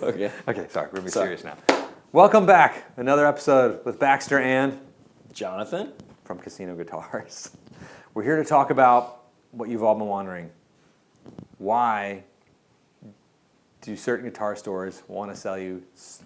Okay. Okay, sorry, we're being serious now. Welcome back. Another episode with Baxter and Jonathan from Casino Guitars. We're here to talk about what you've all been wondering. Why do certain guitar stores want to sell you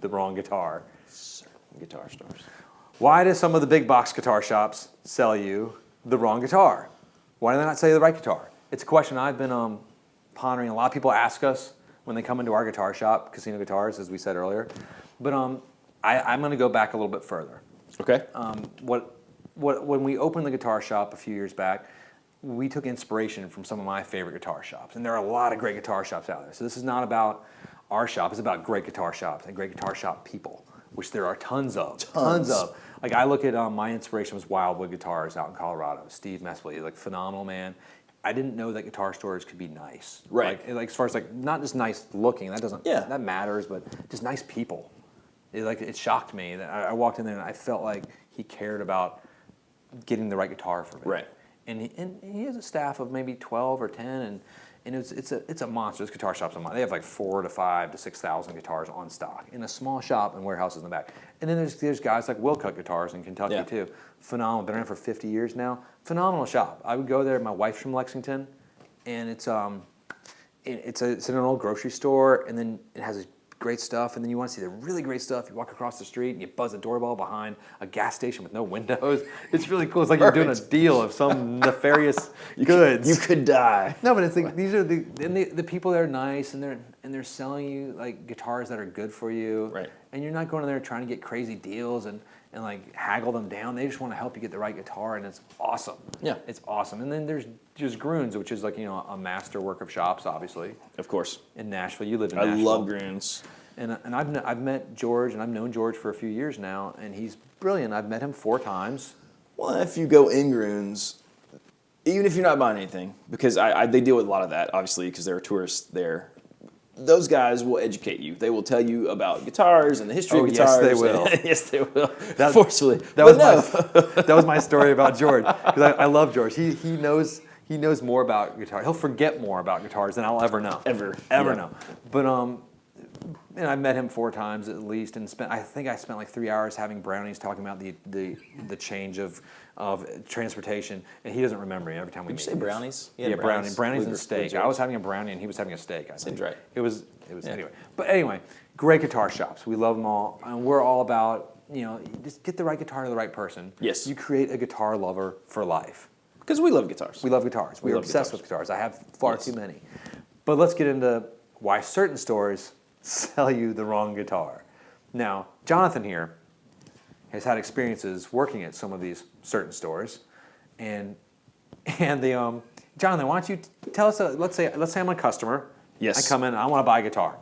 the wrong guitar? Certain guitar stores. Why do some of the big box guitar shops sell you the wrong guitar? Why do they not sell you the right guitar? It's a question I've been pondering. A lot of people ask us when they come into our guitar shop, Casino Guitars, as we said earlier. But I'm going to go back a little bit further. Okay. When we opened the guitar shop a few years back, we took inspiration from some of my favorite guitar shops. And there are a lot of great guitar shops out there. So this is not about our shop. It's about great guitar shops and great guitar shop people, which there are tons of. Tons of. Like I look at my inspiration was Wildwood Guitars out in Colorado. Steve Mespley, like phenomenal man. I didn't know that guitar stores could be nice. Right. Like as far as like not just nice looking, that matters, but just nice people. It shocked me that I walked in there and I felt like he cared about getting the right guitar for me. Right. And he has a staff of maybe 12 or 10, and it's a monster. This guitar shop's a monster. They have like 4,000 to 5,000 to 6,000 guitars on stock in a small shop and warehouses in the back. And then there's guys like Wilcut Guitars in Kentucky too. Phenomenal. Been around for 50 years now. Phenomenal shop. I would go there. My wife's from Lexington, and it's in an old grocery store, and then it has great stuff, and then you want to see the really great stuff. You walk across the street and you buzz a doorbell behind a gas station with no windows. It's really cool. It's like you're doing a deal of some nefarious goods. You could die. No, but it's like these are the people that are nice, and they're selling you like guitars that are good for you. Right. And you're not going in there trying to get crazy deals and like haggle them down. They just want to help you get the right guitar, and it's awesome. Yeah. It's awesome. And then there's Grunes, which is like, a master work of shops, obviously. Of course. In Nashville. You live in Nashville. I love Grunes. And I've met George, and I've known George for a few years now, and he's brilliant. I've met him 4 times. Well, if you go in Grunes, even if you're not buying anything, because they deal with a lot of that, obviously, because there are tourists there. Those guys will educate you. They will tell you about guitars and the history of guitars. Yes, they will. Yes, they will. Forcefully. That was my story about George, because I love George. He knows more about guitar. He'll forget more about guitars than I'll ever know. Ever know. But and I met him 4 times at least, and I think I spent like 3 hours having brownies talking about the change of transportation, and he doesn't remember every time we meet. Did you say brownies? Yeah, brownies and steak. I was having a brownie and he was having a steak. Seems right. It was anyway. But anyway, great guitar shops. We love them all, and we're all about just get the right guitar to the right person. Yes. You create a guitar lover for life. Because we love guitars. We love guitars. We're obsessed with guitars. I have far too many. But let's get into why certain stores sell you the wrong guitar. Now, Jonathan here has had experiences working at some of these certain stores, and Jonathan, why don't you tell us? Let's say I'm a customer. Yes. I come in. I want to buy a guitar.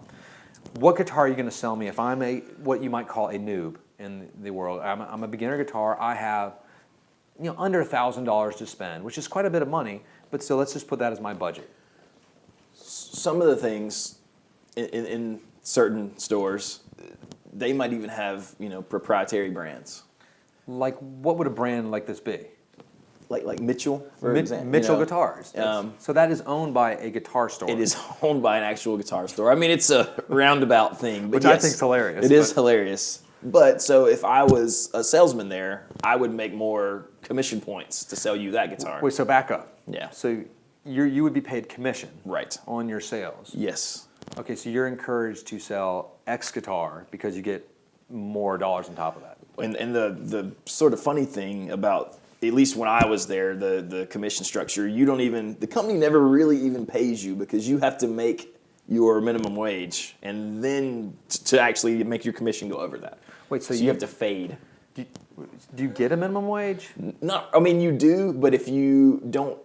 What guitar are you going to sell me if I'm what you might call a noob in the world? I'm a beginner guitar. I have under $1,000 to spend, which is quite a bit of money, but still, let's just put that as my budget. Some of the things in certain stores, they might even have proprietary brands. Like, what would a brand like this be? Like Mitchell, for example. Mitchell Guitars. So that is owned by a guitar store. It is owned by an actual guitar store. I mean, it's a roundabout thing. But which I think is hilarious. It is hilarious. But so if I was a salesman there, I would make more commission points to sell you that guitar. Wait, so back up. Yeah. So you would be paid commission. Right. On your sales. Yes. Okay, so you're encouraged to sell X guitar because you get more dollars on top of that. And the sort of funny thing about, at least when I was there, the commission structure, the company never really even pays you because you have to make your minimum wage and then to actually make your commission go over that. Wait, so you have to fade. Do you get a minimum wage? No, I mean you do, but if you don't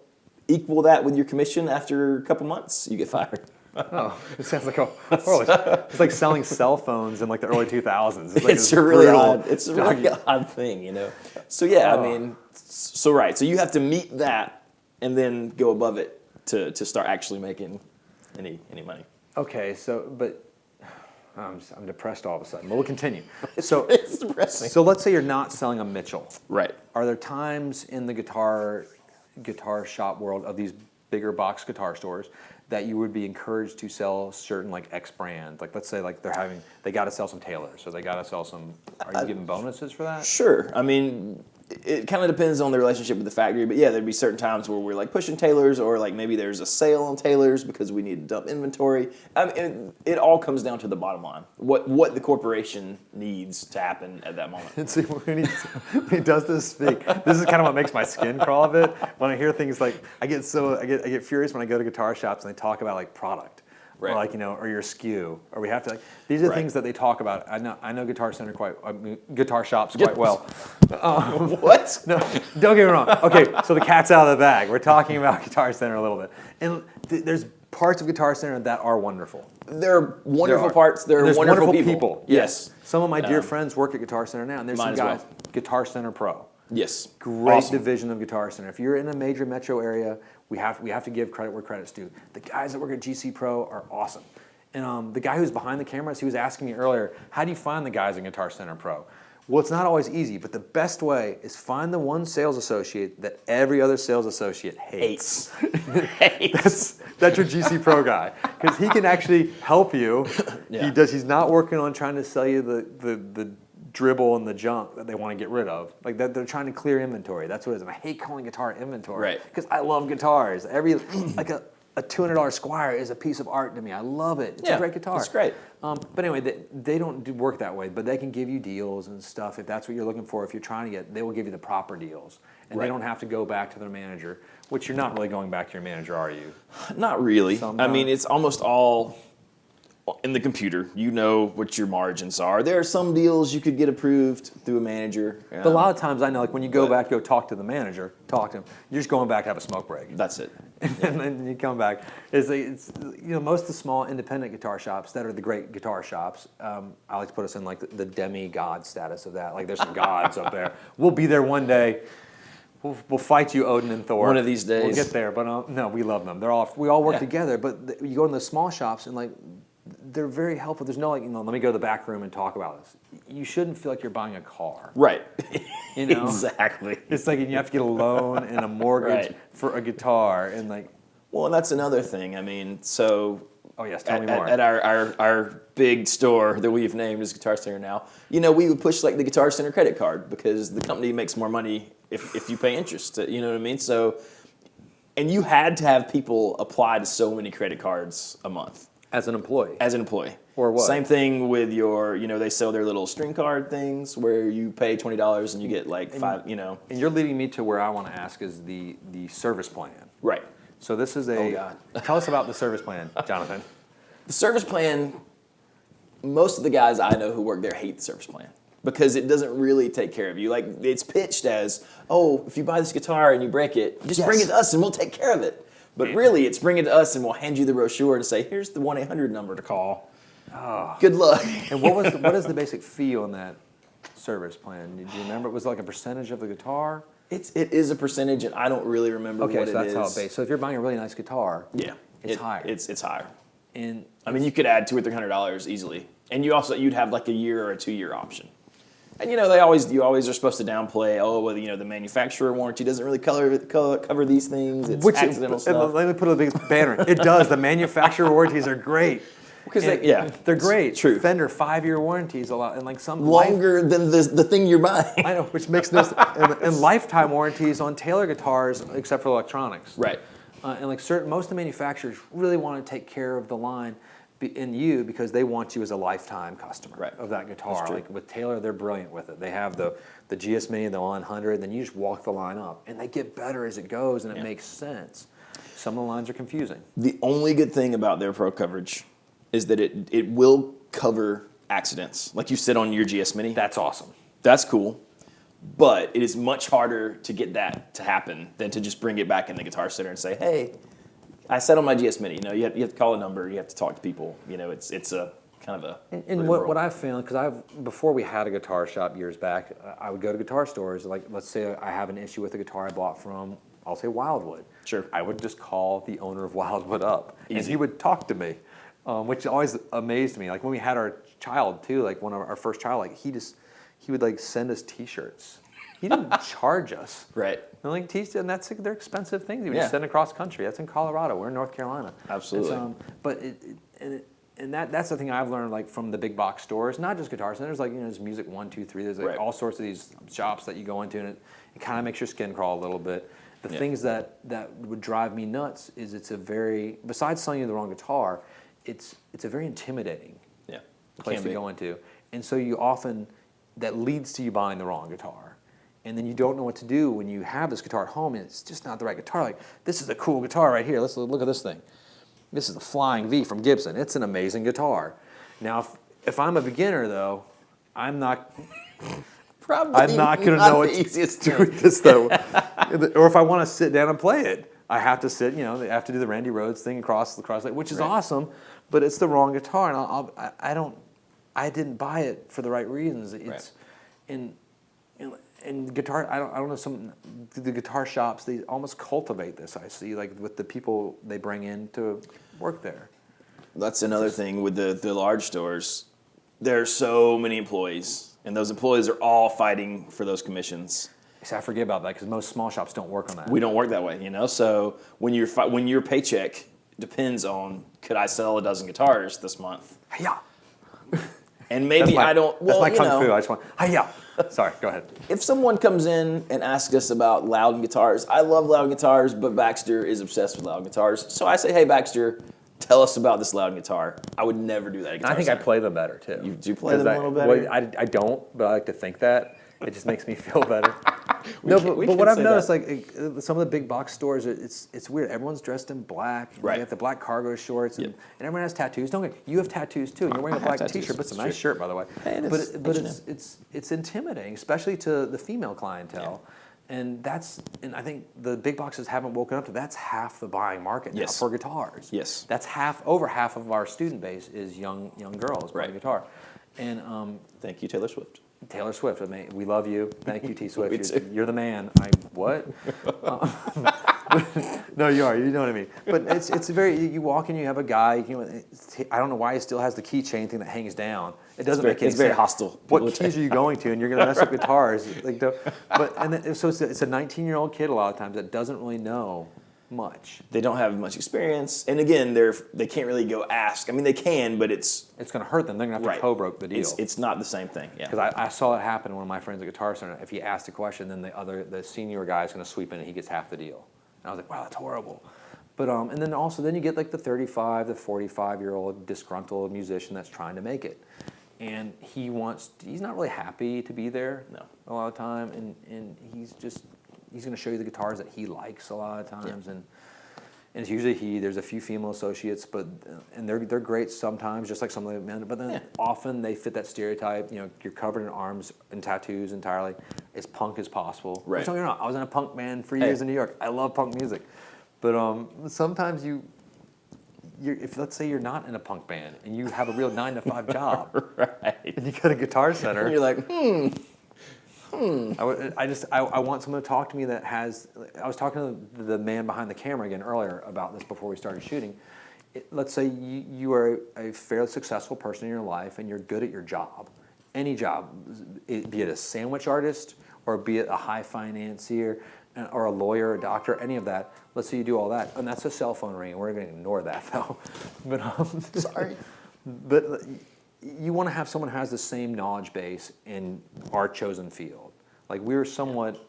equal that with your commission after a couple months, you get fired. Oh, it sounds like it's like selling cell phones in like the early 2000s. It's a really odd thing, So yeah, I mean, so you have to meet that and then go above it to start actually making any money. Okay, but I'm depressed all of a sudden, but we'll continue. So it's depressing. So let's say you're not selling a Mitchell. Right. Are there times in the guitar shop world of these bigger box guitar stores that you would be encouraged to sell certain like X brand? Like let's say like they got to sell some Taylors, so they got to sell some. Are you giving bonuses for that? Sure. I mean, it kind of depends on the relationship with the factory, but yeah, there'd be certain times where we're like pushing Taylors, or like maybe there's a sale on Taylors because we need to dump inventory. I mean, it all comes down to the bottom line. What the corporation needs to happen at that moment. And see, when he does this speak, this is kind of what makes my skin crawl a bit. When I hear things like, I get furious when I go to guitar shops and they talk about like product. Right. Or like, or your SKU, or we have to like, these are Right. things that they talk about. I know Guitar Center guitar shops quite well. What? No, don't get me wrong. Okay, so the cat's out of the bag. We're talking about Guitar Center a little bit. And there's parts of Guitar Center that are wonderful. There are wonderful parts. There's wonderful people. Yes. Some of my dear friends work at Guitar Center now, and there's some guys, Guitar Center Pro. Yes. Great Awesome. division of Guitar Center. If you're in a major metro area, we have to give credit where credit's due. The guys that work at GC Pro are awesome. And the guy who's behind the cameras, he was asking me earlier, how do you find the guys in Guitar Center Pro? Well, it's not always easy, but the best way is find the one sales associate that every other sales associate hates. That's your GC Pro guy, because he can actually help you. Yeah. He's not working on trying to sell you the dribble and the junk that they want to get rid of. Like that, they're trying to clear inventory. That's what it is. And I hate calling guitar inventory. Right. Because I love guitars. Like a $200 Squire is a piece of art to me. I love it. It's a great guitar. It's great. But anyway, they don't work that way, but they can give you deals and stuff if that's what you're looking for. If you're trying to get, they will give you the proper deals. And they don't have to go back to their manager, which you're not really going back to your manager, are you? Not really. Sometimes. I mean, it's almost all in the computer. You know what your margins are. There are some deals you could get approved through a manager. But a lot of times I know, like when you go back, go talk to the manager, talk to him, you're just going back to have a smoke break. That's it. And then you come back. It's most of the small independent guitar shops that are the great guitar shops. I like to put us in like the demigod status of that. Like there's some gods up there. We'll be there one day. We'll fight you, Odin and Thor. One of these days. We'll get there. But no, we love them. We all work together. But you go in the small shops and like they're very helpful. There's no like, let me go to the back room and talk about this. You shouldn't feel like you're buying a car. Right. Exactly. It's like you have to get a loan and a mortgage for a guitar and like. Well, and that's another thing. I mean, so. Oh yes, tell me more. At our big store that we've named as Guitar Center now, we would push like the Guitar Center credit card because the company makes more money if you pay interest. You know what I mean? So, and you had to have people apply to so many credit cards a month. As an employee. As an employee. Or what? Same thing with your, they sell their little string card things where you pay $20 and you get like five. And you're leading me to where I want to ask is the service plan. Right. So this is tell us about the service plan, Jonathan. The service plan, most of the guys I know who work there hate the service plan because it doesn't really take care of you. Like it's pitched as, if you buy this guitar and you break it, just bring it to us and we'll take care of it. But really, it's bring it to us and we'll hand you the brochure and say, here's the 1-800 number to call. Oh. Good luck. And what is the basic fee on that service plan? Do you remember? It was like a percentage of the guitar? It is a percentage, and I don't really remember what it is. Okay, so that's how it's based. So if you're buying a really nice guitar, it's higher. It's higher. And I mean, you could add $200 or $300 easily, and you'd have like a year or a 2-year option. And you always are supposed to downplay. The manufacturer warranty doesn't really cover these things. It's accidental stuff. Let me put a big banner. It does. The manufacturer warranties are great. Because they're great. True. Fender 5-year warranties a lot, and like some longer than the thing you're buying. I know, which makes no sense. And lifetime warranties on Taylor guitars, except for electronics. Right. And like most of the manufacturers really want to take care of the line in you because they want you as a lifetime customer of that guitar. Like with Taylor, they're brilliant with it. They have the GS Mini, the 100, then you just walk the line up, and they get better as it goes, and it makes sense. Some of the lines are confusing. The only good thing about their pro coverage is that it will cover accidents, like you said on your GS Mini. That's awesome. That's cool. But it is much harder to get that to happen than to just bring it back in the Guitar Center and say, hey, I said on my GS Mini. You have to call a number. You have to talk to people. It's a kind of a. And what I've found, because before we had a guitar shop years back, I would go to guitar stores. Like let's say I have an issue with a guitar I bought from, I'll say Wildwood. Sure. I would just call the owner of Wildwood up, Easy. and he would talk to me, which always amazed me. Like when we had our child too, like one of our first child, like he would like send us T-shirts. He didn't charge us. Right. And like and they're expensive things. You Yeah. send across country. That's in Colorado. We're in North Carolina. Absolutely. That's the thing I've learned, like from the big box stores, not just guitar centers. Like there's Music 1, 2, 3. There's like Right. all sorts of these shops that you go into, and it kind of makes your skin crawl a little bit. The things that would drive me nuts is besides selling you the wrong guitar, it's a very intimidating place to go into, and so that leads to you buying the wrong guitar. And then you don't know what to do when you have this guitar at home and it's just not the right guitar. Like, this is a cool guitar right here. Let's look at this thing. This is the Flying V from Gibson. It's an amazing guitar. Now, if I'm a beginner, though, I'm not going to know what to do with this, though. Or if I want to sit down and play it, I have to sit, I have to do the Randy Rhoads thing across the cross, which is awesome, but it's the wrong guitar. And I didn't buy it for the right reasons. It's and guitar, I don't know, the guitar shops, they almost cultivate this, I see, like with the people they bring in to work there. That's another thing with the large stores. There are so many employees, and those employees are all fighting for those commissions. See, I forget about that because most small shops don't work on that. We don't work that way, So when your paycheck depends on, could I sell a dozen guitars this month? Hi-ya. And maybe I don't. Well, that's my kung fu. I just want hi-ya. Sorry, go ahead. If someone comes in and asks us about Loudon guitars, I love Loudon guitars, but Baxter is obsessed with Loudon guitars. So I say, hey, Baxter, tell us about this Loudon guitar. I would never do that at Guitar I think Center. I play them better, too. You do play them a little better? Well, I don't, but I like to think that. It just makes me feel better. We But can what I've say noticed, that. like some of the big box stores, it's weird. Everyone's dressed in black. Right. They have the black cargo shorts, and everyone has tattoos. Don't get you have tattoos too, and you're wearing a black tattoos. T-shirt. But it's a It's nice true. shirt, by the way. Hey, it is. But it's intimidating, especially to the female clientele. And I think the big boxes haven't woken up to that's half the buying market now for guitars. Yes. That's over half of our student base is young girls buying guitar. And Thank you, Taylor Swift. Taylor Swift, we love you. Thank you, T Swift. You're the man. What? No, you are. You know what I mean. But it's very. You walk in, you have a guy. I don't know why he still has the keychain thing that hangs down. It doesn't make any sense. It's very hostile. What keys are you going to? And you're going to mess up guitars. So it's a 19-year-old kid a lot of times that doesn't really know much. They don't have much experience, and again, they can't really go ask. I mean, they can, but it's going to hurt them. They're going to have to co-broke the deal. It's not the same thing. Yeah. Because I saw it happen. One of my friends at Guitar Center. If he asked a question, then the senior guy is going to sweep in and he gets half the deal. And I was like, wow, that's horrible. But and then you get like the 35, the 45-year-old disgruntled musician that's trying to make it, and he's not really happy to be there. No. A lot of time, and he's going to show you the guitars that he likes a lot of times, and it's usually there's a few female associates, and they're great sometimes, just like some of the men, but then often they fit that stereotype. You're covered in arms and tattoos entirely, as punk as possible. Right. Don't get me wrong, I was in a punk band for years in New York. I love punk music, but sometimes if let's say you're not in a punk band and you have a real 9-to-5 job, right, and you go to Guitar Center, and you're like, I want someone to talk to me that has. I was talking to the man behind the camera again earlier about this before we started shooting. Let's say you are a fairly successful person in your life and you're good at your job, any job, be it a sandwich artist or be it a high financier or a lawyer, a doctor, any of that. Let's say you do all that, and that's a cell phone ring. We're going to ignore that though. But sorry, but. You want to have someone who has the same knowledge base in our chosen field. Like we're somewhat,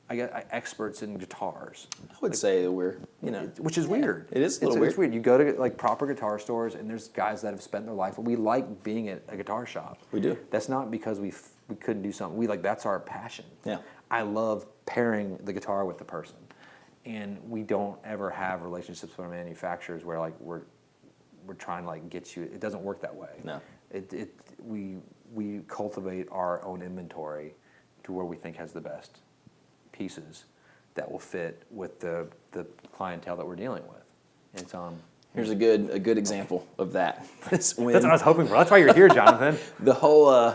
experts in guitars. I would say that we're, which is weird. It is a little weird. It's weird. You go to like proper guitar stores, and there's guys that have spent their life. We like being at a guitar shop. We do. That's not because we couldn't do something. That's our passion. Yeah. I love pairing the guitar with the person, and we don't ever have relationships with our manufacturers where like we're trying to like get you. It doesn't work that way. No. We cultivate our own inventory to where we think has the best pieces that will fit with the clientele that we're dealing with. It's Here's a good example of that. That's what I was hoping for. That's why you're here, Jonathan. The whole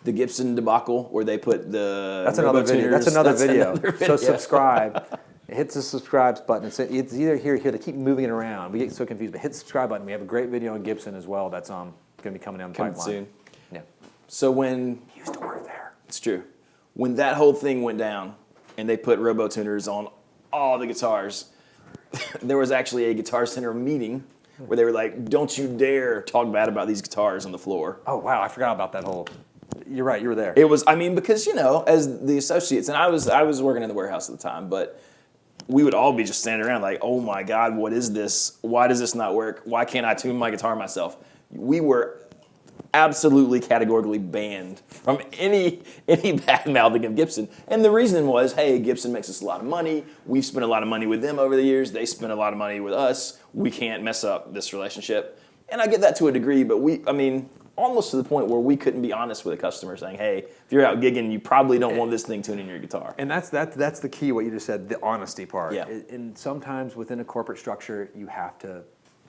the Gibson debacle where they put the that's another video. That's another video. So subscribe. Hit the subscribe button. It's either here or here. They keep moving it around. We get so confused. But hit the subscribe button. We have a great video on Gibson as well. That's going to be coming down the pipeline soon. Yeah. So when He used to work there. it's true, when that whole thing went down and they put robo-tuners on all the guitars, there was actually a Guitar Center meeting where they were like, don't you dare talk bad about these guitars on the floor. Oh, wow, I forgot about that whole... You're right, you were there. It was, I mean, because, you know, as the associates, and I was working in the warehouse at the time, but we would all be just standing around like, oh my God, what is this? Why does this not work? Why can't I tune my guitar myself? We were absolutely categorically banned from any bad mouthing of Gibson. And the reason was, hey, Gibson makes us a lot of money. We've spent a lot of money with them over the years. They spent a lot of money with us. We can't mess up this relationship. And I get that to a degree, but almost to the point where we couldn't be honest with a customer saying, hey, if you're out gigging, you probably don't want this thing tuning your guitar. And that's the key, what you just said, the honesty part. Yeah. And sometimes within a corporate structure, you have to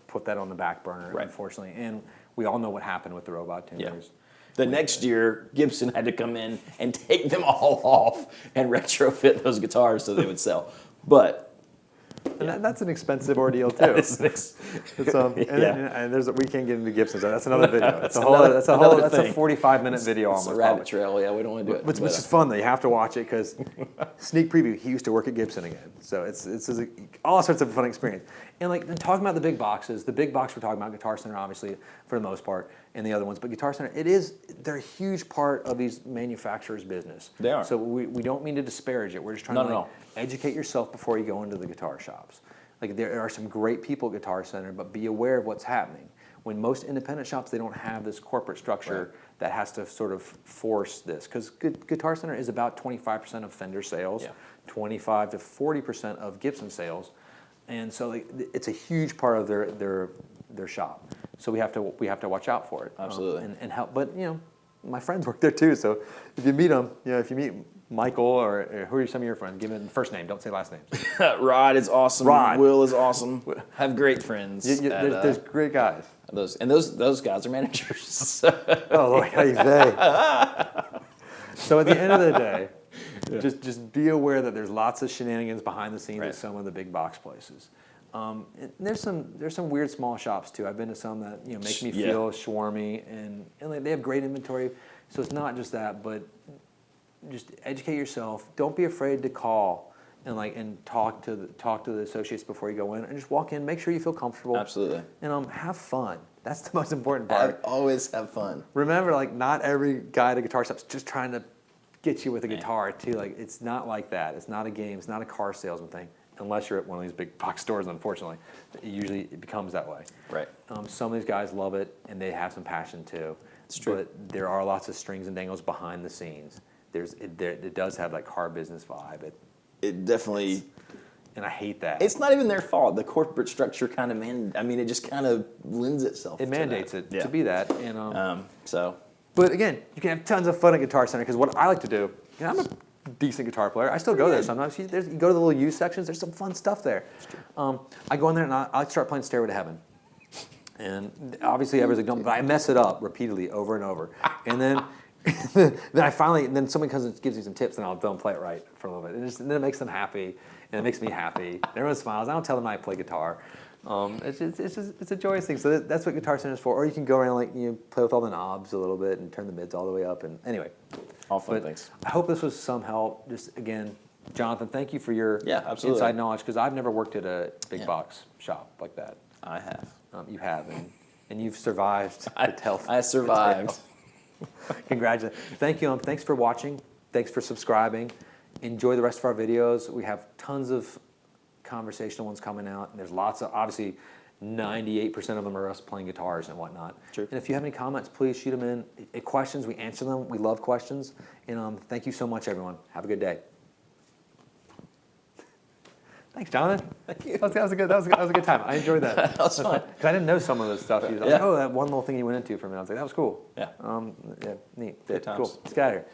put that on the back burner, Right. Unfortunately. And we all know what happened with the robot tuners. Yeah. The next year, Gibson had to come in and take them all off and retrofit those guitars so they would sell. But And that's an expensive ordeal too. And we can't get into Gibsons. That's another video. That's a 45-minute video It's almost. a rabbit trail. Yeah, we don't want to do it. Which is fun though. You have to watch it because sneak preview. He used to work at Gibson again, so it's all sorts of fun experience. And like talking about the big boxes, the big box we're talking about, Guitar Center obviously for the most part, and the other ones. But Guitar Center, they're a huge part of these manufacturers' business. They are. So we don't mean to disparage it. We're just trying to educate yourself before you go into the guitar shops. Like there are some great people at Guitar Center, but be aware of what's happening. When most independent shops, they don't have this corporate structure that has to sort of force this. Because Guitar Center is about 25% of Fender sales, 25 to 40% of Gibson sales, and so like, it's a huge part of their shop. So we have to watch out for it. Absolutely. And help. But you know, my friends work there too. So if you meet them, if you meet Michael or who are some of your friends? Give them first name. Don't say last names. Rod is awesome. Rod. Will is awesome. Have great friends. There's great guys. Those guys are managers. Oh, Lord, how you say. So at the end of the day, just be aware that there's lots of shenanigans behind the scenes at some of the big box places. And there's some weird small shops too. I've been to some that make me feel swarmy, and they have great inventory. So it's not just that, but just educate yourself. Don't be afraid to call and talk to the associates before you go in, and just walk in. Make sure you feel comfortable. Absolutely. And have fun. That's the most important part. Always have fun. Remember, not every guy at a guitar shop's just trying to get you with a guitar too. It's not like that. It's not a game. It's not a car salesman thing. Unless you're at one of these big box stores, unfortunately, it becomes that way. Right. Some of these guys love it, and they have some passion too. It's true. But there are lots of strings and dangles behind the scenes. It does have that car business vibe. It definitely. And I hate that. It's not even their fault. The corporate structure kind of it just kind of lends itself. It mandates it to be that. And so. But again, you can have tons of fun at Guitar Center because what I like to do, I'm a decent guitar player. I still go there sometimes. You go to the little used sections. There's some fun stuff there. I go in there and I start playing Stairway to Heaven. And obviously everyone's like, don't, but I mess it up repeatedly over and over. And then then someone comes and gives me some tips, and I'll don't play it right for a little bit. And then it makes them happy, and it makes me happy. And everyone smiles. I don't tell them I play guitar. It's a joyous thing. So that's what Guitar Center is for. Or you can go around play with all the knobs a little bit and turn the mids all the way up. And anyway, all fun things. I hope this was some help. Just again, Jonathan, thank you for your inside knowledge, because I've never worked at a big box shop like that. I have. You have, and you've survived to tell. I survived. Congratulations. Thank you. Thanks for watching. Thanks for subscribing. Enjoy the rest of our videos. We have tons of conversational ones coming out. And there's lots of, obviously, 98% of them are us playing guitars and whatnot. True. And if you have any comments, please shoot them in. Questions, we answer them. We love questions. And thank you so much, everyone. Have a good day. Thanks, Jonathan. Thank you. That was a good time. I enjoyed that. That was fun. Because I didn't know some of the stuff. I was like, oh, that one little thing you went into for me. I was like, that was cool. Yeah. Neat. Good times. Cool. Let's get out of here.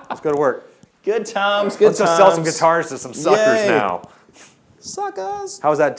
Let's go to work. Good times. Let's just sell some guitars to some suckers now. Suckers. How was that?